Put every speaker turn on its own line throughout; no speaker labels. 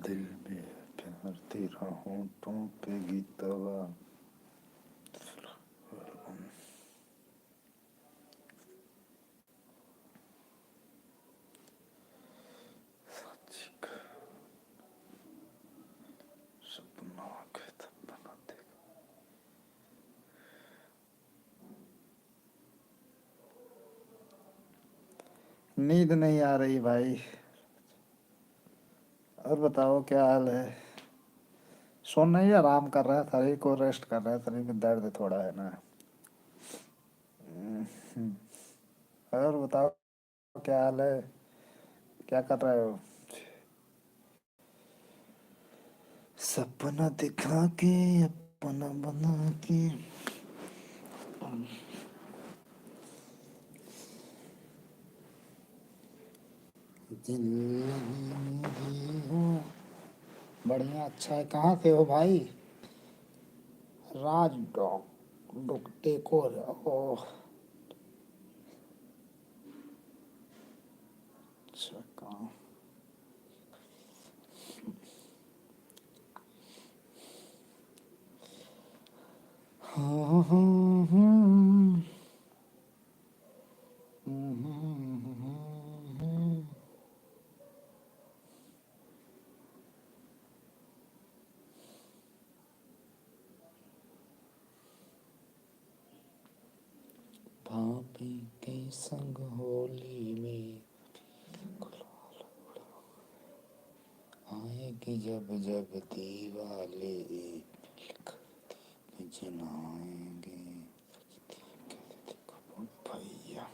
दिल में प्यार तेरा होंठों पे गीतवा सपना के सपना देख। नींद नहीं आ रही भाई। और बताओ क्या हाल है। सोन नहीं, आराम कर रहा है, शरीर को रेस्ट कर रहा है, शरीर में दर्द थोड़ा है ना। और बताओ क्या हाल है, क्या कर रहे हो। सपना दिखा के अपना बना के। दिल मेरी हो। बढ़िया, अच्छा है। कहाँ से हो भाई। राज डॉग डुकटे को। ओह, अच्छा कहाँ। हाँ, हाँ, हाँ, भाभी के संग होली में आएगी जब जब दिवाली जलाएंगे भैया।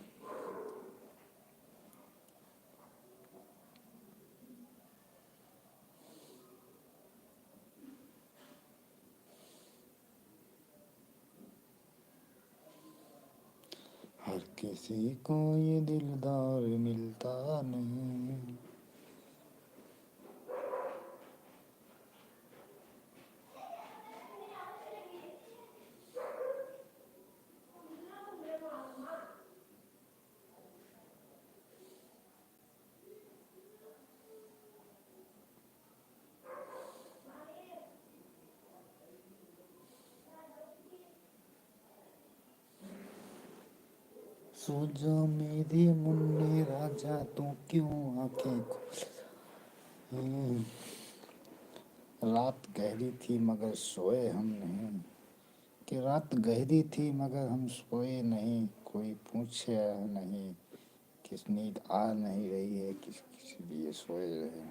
हर किसी को ये दिलदार मिलता नहीं। सो जा मेरे मुन्ने राजा, तू क्यों आंखें खोल। रात गहरी थी मगर सोए हम नहीं। कि रात गहरी थी मगर हम सोए नहीं, कोई पूछे नहीं। किस नींद आ नहीं रही है, किस लिए सोए रहे।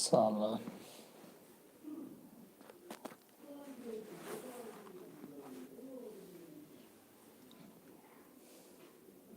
साला